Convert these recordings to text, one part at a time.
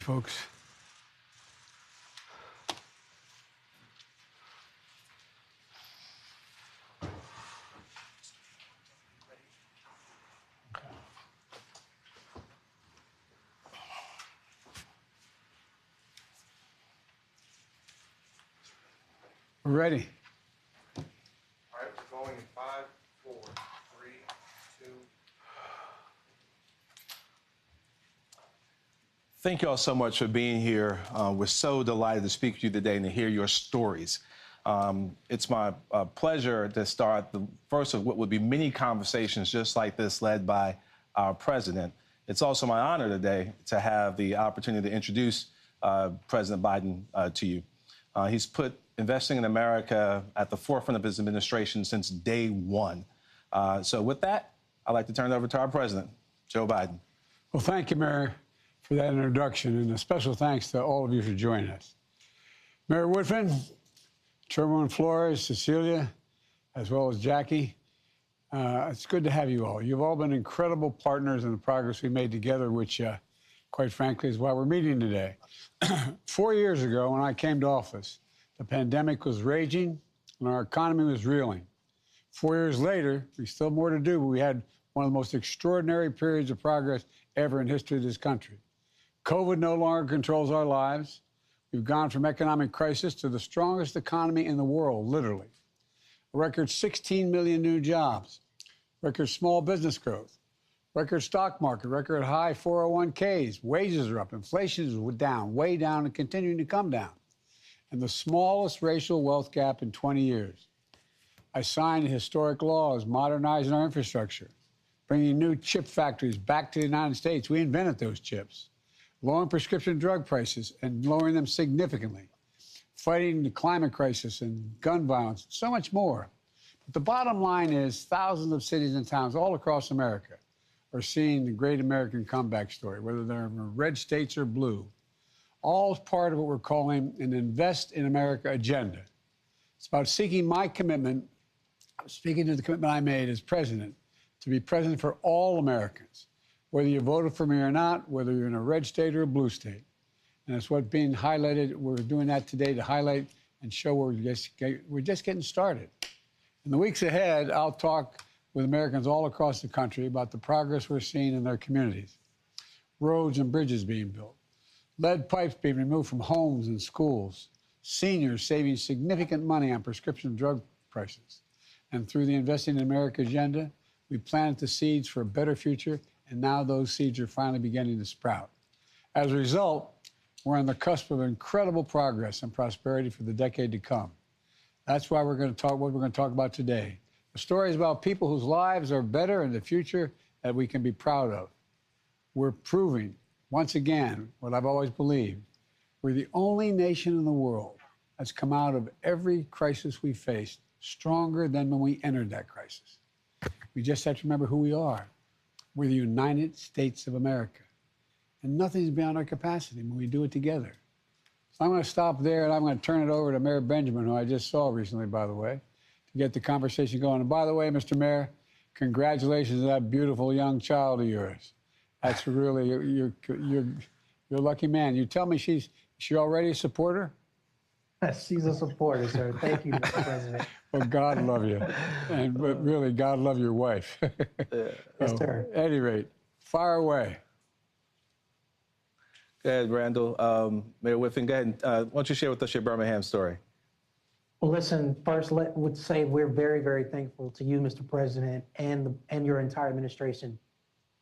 Folks. We're ready. All right, we're going in 5, 4, 3, 2. Thank you all so much for being here. We're so delighted to speak with you today and to hear your stories. It's my pleasure to start the first of what would be many conversations just like this led by our president. It's also my honor today to have the opportunity to introduce President Biden to you. He's put investing in America at the forefront of his administration since day one. So with that, I'd like to turn it over to our president, Joe Biden. Well, thank you, Mayor, for that introduction, and a special thanks to all of you for joining us. Mayor Woodfin, Chairwoman Flores, Cecilia, as well as Jackie, it's good to have you all. You've all been incredible partners in the progress we made together, which, quite frankly, is why we're meeting today. 4 years ago, when I came to office, the pandemic was raging and our economy was reeling. 4 years later, we still have more to do, but we had one of the most extraordinary periods of progress ever in history of this country. COVID no longer controls our lives. We've gone from economic crisis to the strongest economy in the world, literally. A record 16 million new jobs, record small business growth, record stock market, record high 401ks, wages are up, inflation is down, way down, and continuing to come down, and the smallest racial wealth gap in 20 years. I signed historic laws modernizing our infrastructure, bringing new chip factories back to the United States. We invented those chips. Lowering prescription drug prices and lowering them significantly, fighting the climate crisis and gun violence, so much more. But the bottom line is thousands of cities and towns all across America are seeing the great American comeback story, whether they're in red states or blue. All is part of what we're calling an Invest in America agenda. It's about seeking my commitment, speaking to the commitment I made as president, to be president for all Americans, whether you voted for me or not, whether you're in a red state or a blue state. And it's what's being highlighted. We're doing that today to highlight and show we're just getting started. In the weeks ahead, I'll talk with Americans all across the country about the progress we're seeing in their communities. Roads and bridges being built, lead pipes being removed from homes and schools, seniors saving significant money on prescription drug prices. And through the Investing in America agenda, we planted the seeds for a better future, and now those seeds are finally beginning to sprout. As a result, we're on the cusp of incredible progress and prosperity for the decade to come. That's why we're going to talk what we're going to talk about today. The story is about people whose lives are better in the future that we can be proud of. We're proving, once again, what I've always believed. We're the only nation in the world that's come out of every crisis we faced stronger than when we entered that crisis. We just have to remember who we are. We're the United States of America. And nothing's beyond our capacity when we do it together. So I'm going to stop there, and I'm going to turn it over to Mayor Benjamin, who I just saw recently, by the way, to get the conversation going. And by the way, Mr. Mayor, congratulations to that beautiful young child of yours. That's really, you're a lucky man. You tell me she already a supporter? She's a supporter, sir. Thank you, Mr. President. Well, God love you. But really, God love your wife. Yes, sir. At any rate, fire away. Go ahead, Randall. Mayor Woodfin, go ahead. Why don't you share with us your Birmingham story? Well, listen, first, would say we're very, very thankful to you, Mr. President, and your entire administration,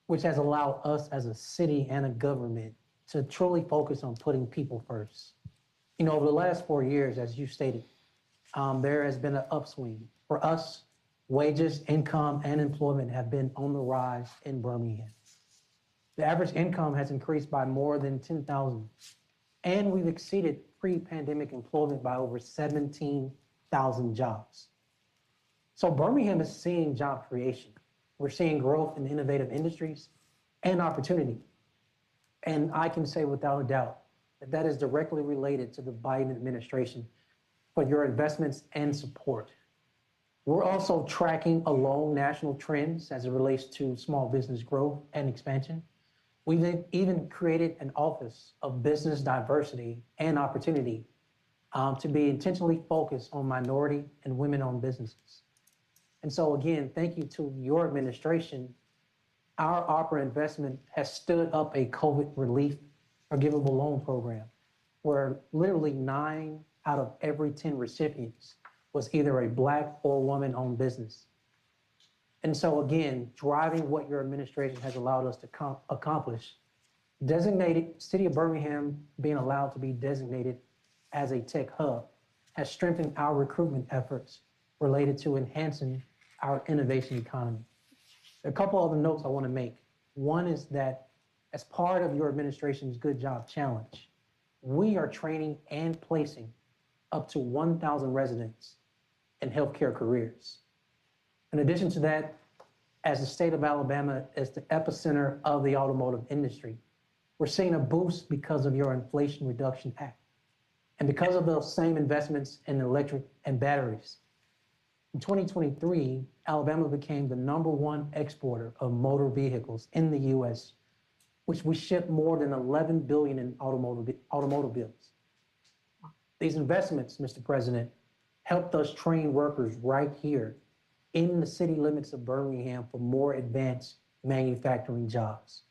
which has allowed us as a city and a government to truly focus on putting people first. You know, over the last 4 years, as you stated, there has been an upswing. For us, wages, income, and employment have been on the rise in Birmingham. The average income has increased by more than 10,000, and we've exceeded pre-pandemic employment by over 17,000 jobs. So Birmingham is seeing job creation. We're seeing growth in innovative industries and opportunity. And I can say without a doubt that that is directly related to the Biden administration for your investments and support. We're also tracking along national trends as it relates to small business growth and expansion, We've even created an Office of Business Diversity and Opportunity to be intentionally focused on minority and women-owned businesses. And so again, thank you to your administration. Our opera investment has stood up a COVID relief forgivable loan program where literally 9 out of every 10 recipients was either a Black or woman-owned business. And so again, driving what your administration has allowed us to accomplish, City of Birmingham being allowed to be designated as a tech hub has strengthened our recruitment efforts related to enhancing our innovation economy. A couple other notes I want to make. One is that as part of your administration's Good Job Challenge, we are training and placing up to 1,000 residents in healthcare careers. In addition to that, as the state of Alabama is the epicenter of the automotive industry, we're seeing a boost because of your Inflation Reduction Act. And because of those same investments in electric and batteries, in 2023, Alabama became the #1 exporter of motor vehicles in the U.S., which we shipped more than 11 billion in automobiles. These investments, Mr. President, helped us train workers right here in the city limits of Birmingham for more advanced manufacturing jobs.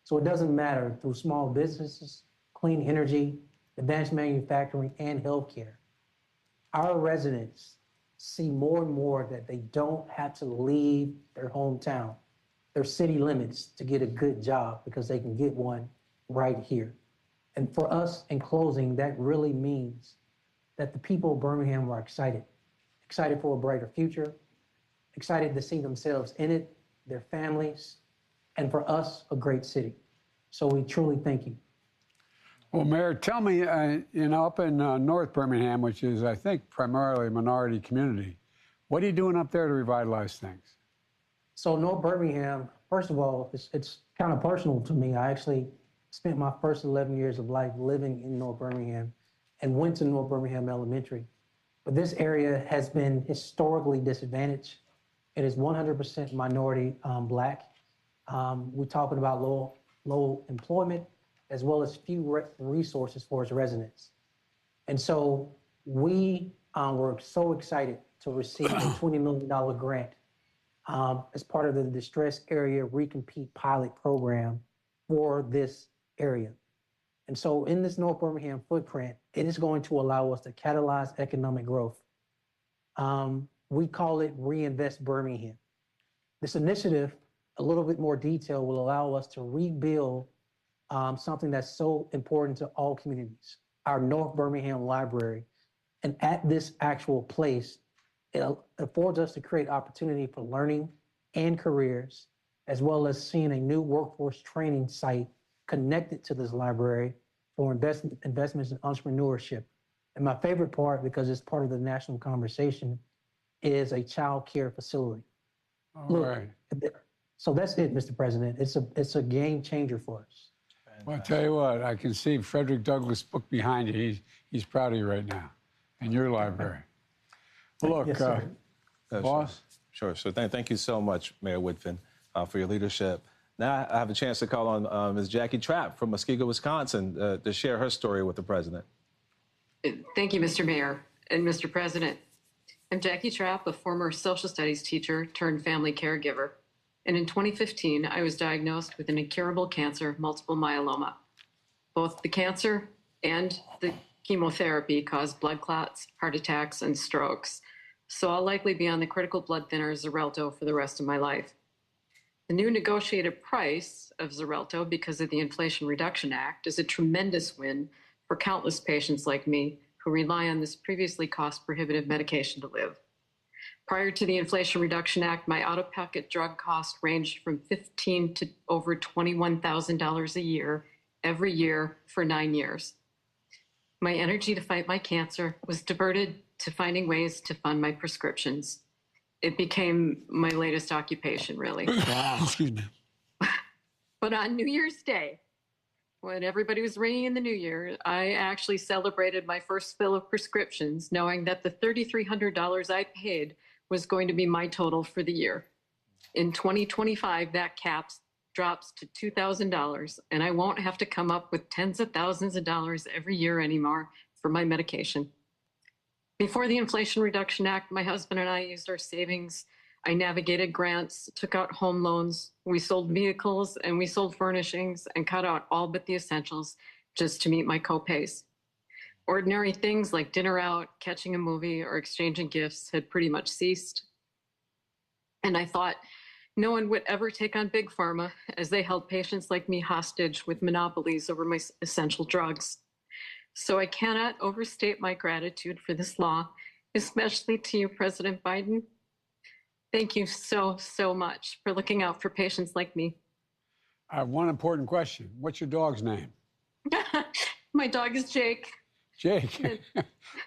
So it doesn't matter through small businesses, clean energy, advanced manufacturing, and healthcare. Our residents see more and more that they don't have to leave their hometown, their city limits, to get a good job because they can get one right here. And for us, in closing, that really means that the people of Birmingham are excited for a brighter future, excited to see themselves in it, their families, and for us, a great city. So we truly thank you. Well, Mayor, tell me, up in North Birmingham, which is, I think, primarily a minority community, what are you doing up there to revitalize things? So North Birmingham, first of all, it's kind of personal to me. I actually spent my first 11 years of life living in North Birmingham and went to North Birmingham Elementary. But this area has been historically disadvantaged. It is 100% minority Black. We're talking about low employment, as well as few resources for its residents. And so we were so excited to receive a $20 million grant as part of the Distress Area Recompete Pilot Program for this area. And so in this North Birmingham footprint, it is going to allow us to catalyze economic growth. We call it Reinvest Birmingham. This initiative, a little bit more detail, will allow us to rebuild something that's so important to all communities, our North Birmingham Library. And at this actual place, it affords us to create opportunity for learning and careers, as well as seeing a new workforce training site connected to this library for investments in entrepreneurship. And my favorite part, because it's part of the national conversation, is a child care facility. All right. So that's it, Mr. President. It's a game changer for us. Well, I'll tell you what, I can see Frederick Douglass' book behind you. He's proud of you right now, and your library. Well, look, Yes, boss. Sure. So thank you so much, Mayor Woodfin, for your leadership. Now I have a chance to call on Ms. Jackie Trapp from Muskego, Wisconsin, to share her story with the president. Thank you, Mr. Mayor and Mr. President. I'm Jackie Trapp, a former social studies teacher turned family caregiver. And in 2015, I was diagnosed with an incurable cancer, multiple myeloma. Both the cancer and the chemotherapy caused blood clots, heart attacks, and strokes. So I'll likely be on the critical blood thinner Xarelto for the rest of my life. The new negotiated price of Xarelto, because of the Inflation Reduction Act, is a tremendous win for countless patients like me who rely on this previously cost-prohibitive medication to live. Prior to the Inflation Reduction Act, my out-of-pocket drug cost ranged from $15,000 to over $21,000 a year, every year for 9 years. My energy to fight my cancer was diverted to finding ways to fund my prescriptions. It became my latest occupation, really. Wow. Excuse me. But on New Year's Day, when everybody was ringing in the new year, I actually celebrated my first fill of prescriptions, knowing that the $3,300 I paid was going to be my total for the year. In 2025, that caps drops to $2,000, and I won't have to come up with tens of thousands of dollars every year anymore for my medication. Before the Inflation Reduction Act, my husband and I used our savings. I navigated grants, took out home loans, we sold vehicles, and we sold furnishings and cut out all but the essentials just to meet my copays. Ordinary things like dinner out, catching a movie, or exchanging gifts had pretty much ceased. And I thought no one would ever take on Big Pharma, as they held patients like me hostage with monopolies over my essential drugs. So I cannot overstate my gratitude for this law, especially to you, President Biden. Thank you so, so much for looking out for patients like me. I have one important question. What's your dog's name? My dog is Jake. Jake.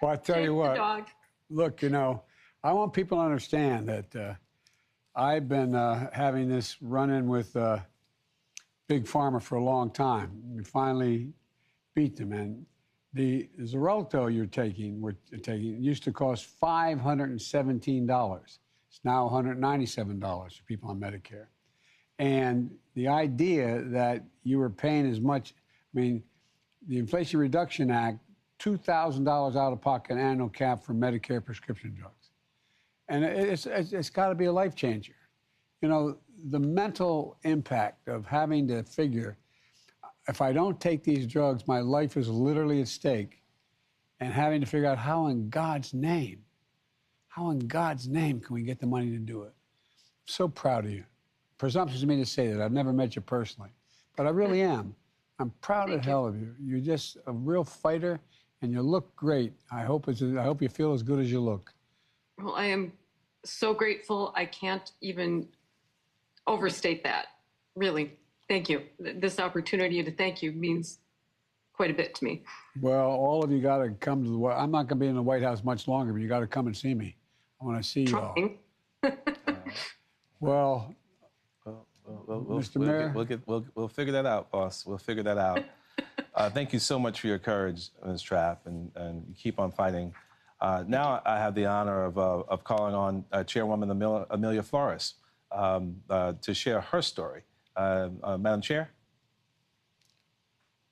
Well, I tell Jake you what. the dog. Look, you know, I want people to understand that I've been having this run-in with Big Pharma for a long time. We finally beat them. And the Xarelto we're taking used to cost $517. It's now $197 for people on Medicare. And the idea that you were paying as much, I mean, the Inflation Reduction Act, $2,000 out of pocket annual cap for Medicare prescription drugs. And it's got to be a life changer. You know, the mental impact of having to figure, if I don't take these drugs, my life is literally at stake, and having to figure out how in God's name can we get the money to do it? I'm so proud of you. Presumptuous of me to say that. I've never met you personally, but I really am. I'm proud as hell of you. You're just a real fighter, and you look great. I hope you feel as good as you look. Well, I am so grateful. I can't even overstate that. Really. Thank you. This opportunity to thank you means quite a bit to me. Well, all of you got to come to the White House. I'm not going to be in the White House much longer, but you got to come and see me. I want to see you all. Well, Mr. Mayor, we'll figure that out, boss. We'll figure that out. Thank you so much for your courage, Ms. Trapp, and you keep on fighting. Now I have the honor of calling on Chairwoman Amilia Flores to share her story. Madam Chair.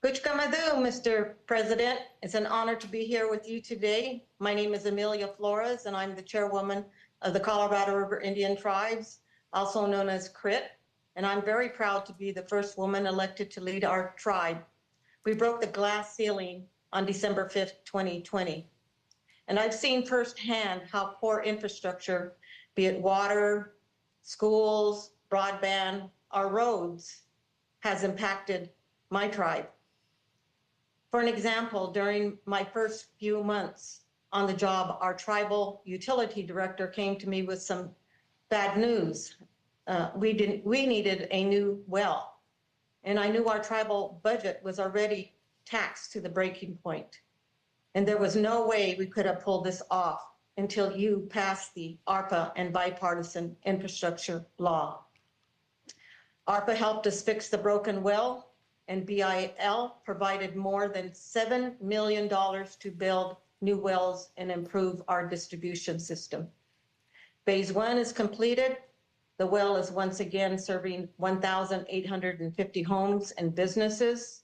Kuch Kamadu, Mr. President. It's an honor to be here with you today. My name is Amilia Flores, and I'm the chairwoman of the Colorado River Indian Tribes, also known as CRIT, and I'm very proud to be the first woman elected to lead our tribe. We broke the glass ceiling on December 5th, 2020. And I've seen firsthand how poor infrastructure, be it water, schools, broadband, our roads, has impacted my tribe. For an example, during my first few months on the job, our tribal utility director came to me with some bad news. We needed a new well, and I knew our tribal budget was already taxed to the breaking point. And there was no way we could have pulled this off until you passed the ARPA and bipartisan infrastructure law. ARPA helped us fix the broken well, and BIL provided more than $7 million to build new wells and improve our distribution system. Phase 1 is completed. The well is once again serving 1,850 homes and businesses.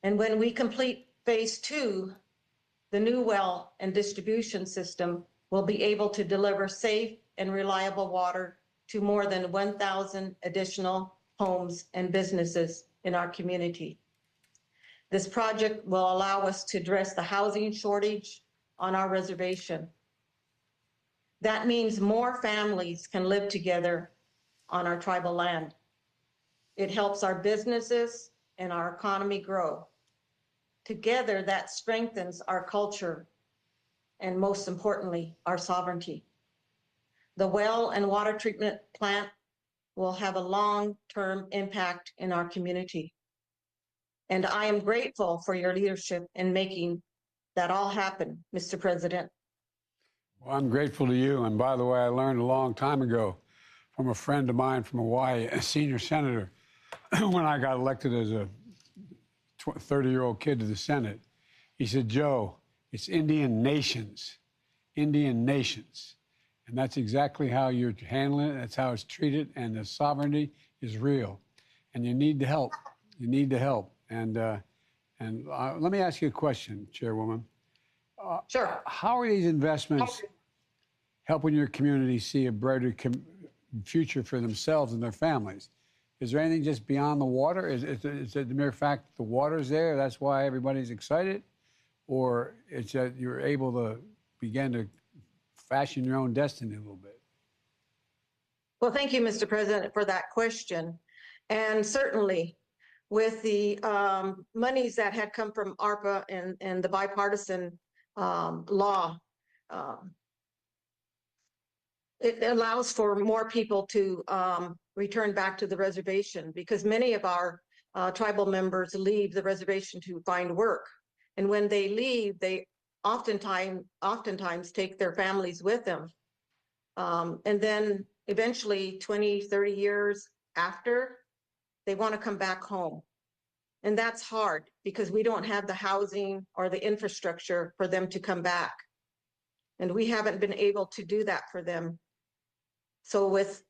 And when we complete Phase 2, the new well and distribution system will be able to deliver safe and reliable water to more than 1,000 additional homes and businesses in our community. This project will allow us to address the housing shortage on our reservation. That means more families can live together on our tribal land. It helps our businesses and our economy grow. Together, that strengthens our culture and, most importantly, our sovereignty. The well and water treatment plant will have a long-term impact in our community. And I am grateful for your leadership in making that all happen, Mr. President. well, I'm grateful to you. And by the way, I learned a long time ago from a friend of mine from Hawaii, a senior senator, when I got elected as a 30-year-old kid to the Senate. He said, Joe, it's Indian nations. Indian nations. And that's exactly how you're handling it. That's how it's treated. And the sovereignty is real. And you need the help. You need the help. And let me ask you a question, Chairwoman. Sure. How are these investments helping your community see a brighter future for themselves and their families? Is there anything just beyond the water? Is it the mere fact that the water's there, that's why everybody's excited? Or it's that you're able to begin to fashion your own destiny a little bit? Well, thank you, Mr. President, for that question. And certainly, with the monies that had come from ARPA and the bipartisan law, it allows for more people to return back to the reservation, because many of our tribal members leave the reservation to find work. And when they leave, they oftentimes take their families with them. And then eventually 20, 30 years after, they want to come back home. And that's hard because we don't have the housing or the infrastructure for them to come back. And we haven't been able to do that for them. So with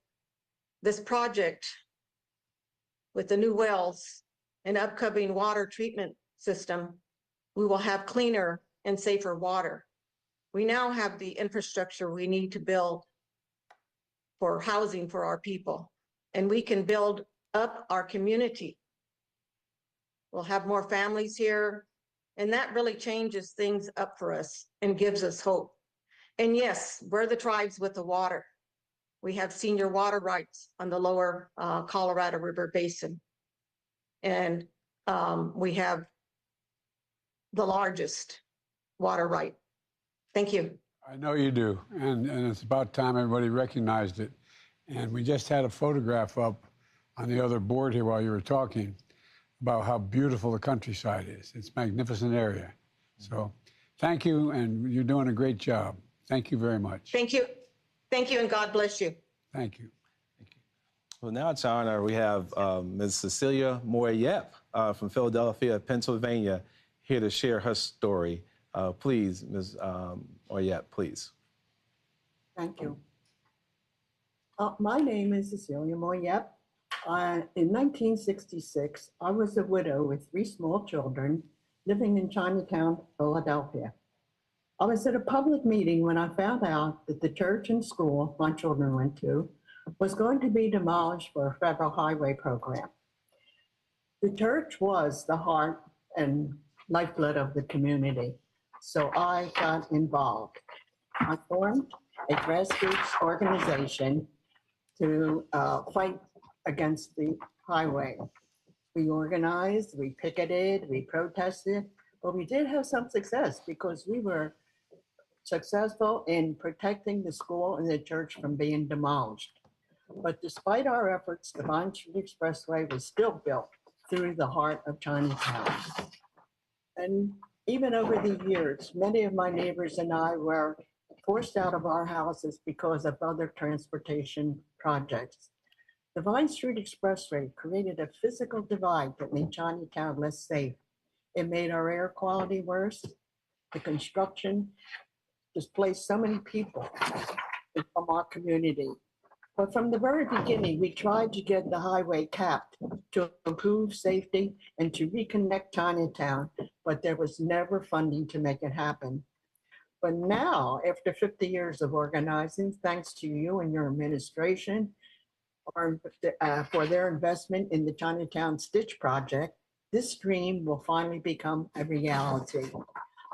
this project, with the new wells and upcoming water treatment system, we will have cleaner and safer water. We now have the infrastructure we need to build for housing for our people, and we can build up our community. We'll have more families here, and that really changes things up for us and gives us hope. And yes, we're the tribes with the water. We have senior water rights on the lower Colorado River Basin. And we have the largest water right. Thank you. I know you do. And it's about time everybody recognized it. And we just had a photograph up on the other board here while you were talking about how beautiful the countryside is. It's a magnificent area. So thank you, and you're doing a great job. Thank you very much. Thank you. Thank you, and God bless you. Thank you. Well, now it's our honor. We have Ms. Cecilia Moy Yep from Philadelphia, Pennsylvania, here to share her story. Please, Ms. Moy Yep, please. Thank you. My name is Cecilia Moy Yep. In 1966, I was a widow with 3 small children living in Chinatown, Philadelphia. I was at a public meeting when I found out that the church and school my children went to was going to be demolished for a federal highway program. The church was the heart and lifeblood of the community, so I got involved. I formed a grassroots organization to fight against the highway. We organized, we picketed, we protested, but we did have some success because we were successful in protecting the school and the church from being demolished. But despite our efforts, the Vine Street Expressway was still built through the heart of Chinatown. And even over the years, many of my neighbors and I were forced out of our houses because of other transportation projects. The Vine Street Expressway created a physical divide that made Chinatown less safe. It made our air quality worse. The construction displaced so many people from our community. But from the very beginning, we tried to get the highway capped to improve safety and to reconnect Chinatown, but there was never funding to make it happen. But now, after 50 years of organizing, thanks to you and your administration, for their investment in the Chinatown Stitch Project, this dream will finally become a reality.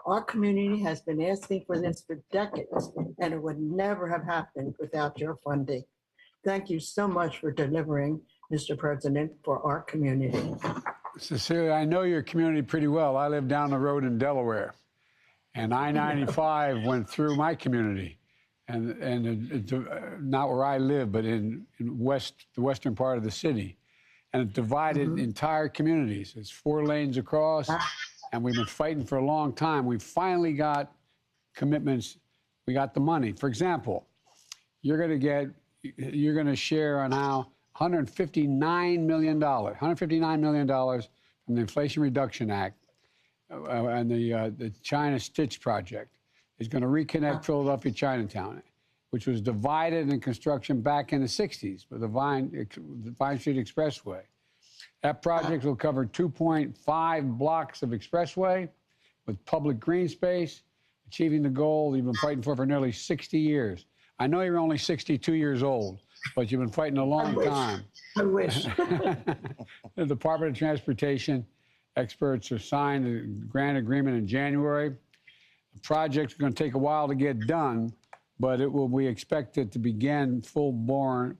Our community has been asking for this for decades, and it would never have happened without your funding. Thank you so much for delivering, Mr. President, for our community. Cecilia, I know your community pretty well. I live down the road in Delaware, and I-95 went through my community. And not where I live, but in the western part of the city. And it divided entire communities. It's 4 lanes across, and we've been fighting for a long time. We finally got commitments. We got the money. For example, you're going to share on now $159 million from the Inflation Reduction Act and the China Stitch Project. Is going to reconnect Philadelphia Chinatown. which was divided in construction back in the 60s with the Vine Street Expressway. That project will cover 2.5 blocks of expressway with public green space, achieving the goal you've been fighting for nearly 60 years. I know you're only 62 years old, but you've been fighting a long time. I wish. The Department of Transportation experts have signed a grant agreement in January. The project's going to take a while to get done, but we expect it to begin full-blown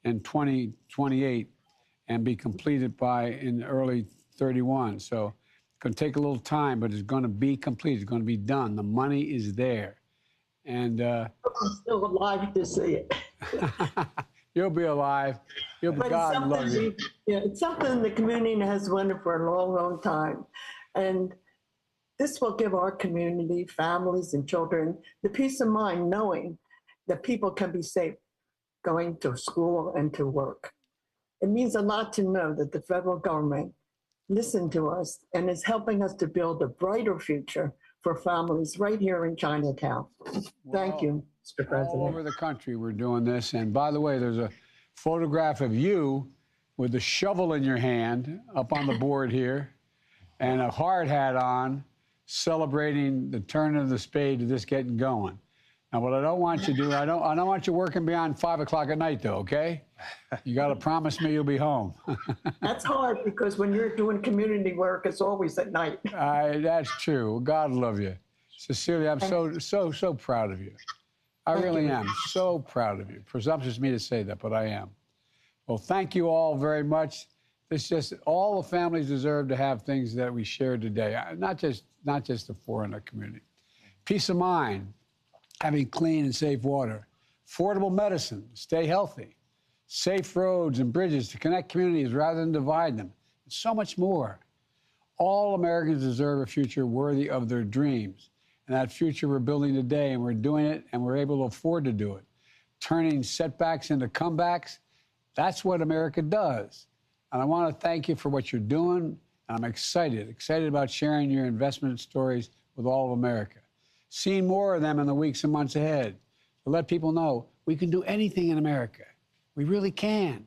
in 2028 and be completed in early 31. So it's going to take a little time, but it's going to be complete. It's going to be done. The money is there. And I'm still alive to see it. you'll be alive. God love you. Yeah, it's something the community has wanted for a long, long time. And this will give our community, families and children, the peace of mind knowing that people can be safe going to school and to work. It means a lot to know that the federal government listened to us and is helping us to build a brighter future for families right here in Chinatown. Thank you, Mr. President. All over the country, we're doing this. And by the way, there's a photograph of you with a shovel in your hand up on the board here and a hard hat on, celebrating the turn of the spade to this getting going. Now, what I don't want you to do, I don't want you working beyond 5 o'clock at night, though, okay? You got to promise me you'll be home. That's hard because when you're doing community work, it's always at night. That's true. God love you. Cecilia, I'm so proud of you. I really am so proud of you. Presumptuous of me to say that, but I am. Well, thank you all very much. All the families deserve to have things that we shared today, not just the four in the community. Peace of mind, having clean and safe water, affordable medicine, stay healthy, safe roads and bridges to connect communities rather than divide them, and so much more. All Americans deserve a future worthy of their dreams. And that future we're building today, and we're doing it, and we're able to afford to do it. Turning setbacks into comebacks, that's what America does. And I want to thank you for what you're doing. And I'm excited about sharing your investment stories with all of America. Seeing more of them in the weeks and months ahead to let people know we can do anything in America. We really can.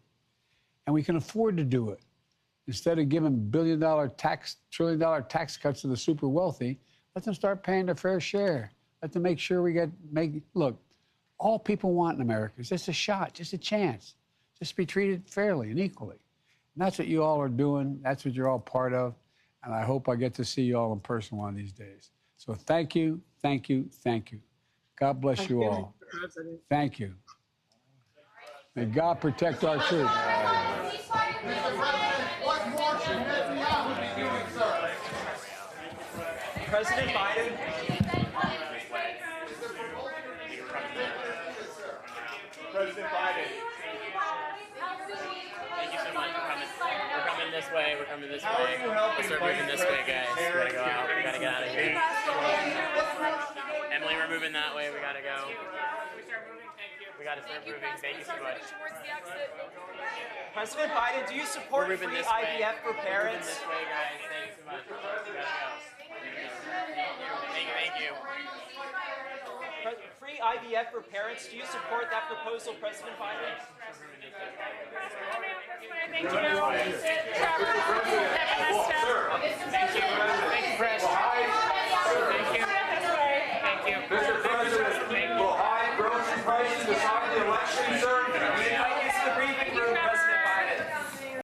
And we can afford to do it. Instead of giving billion-dollar trillion-dollar tax cuts to the super wealthy, let them start paying their fair share. Let them make sure look, all people want in America is just a shot, just a chance, just to be treated fairly and equally. And that's what you all are doing. That's what you're all part of. And I hope I get to see you all in person one of these days. So thank you, thank you, thank you. God bless you all. Thank you. May God protect our troops. President Biden. President Biden. Thank you so much for coming. We're coming this way. We're coming this way. How are you helping We'll start moving this way, guys. We gotta go out. We gotta get out of here. Emily, we're moving that way. We gotta go. We gotta start moving. Thank you so much. President Biden, do you support free IVF for parents? This way, guys. Thank you so much. We gotta go. Thank you. Free IVF for parents, do you support that proposal, President Biden? Thank you.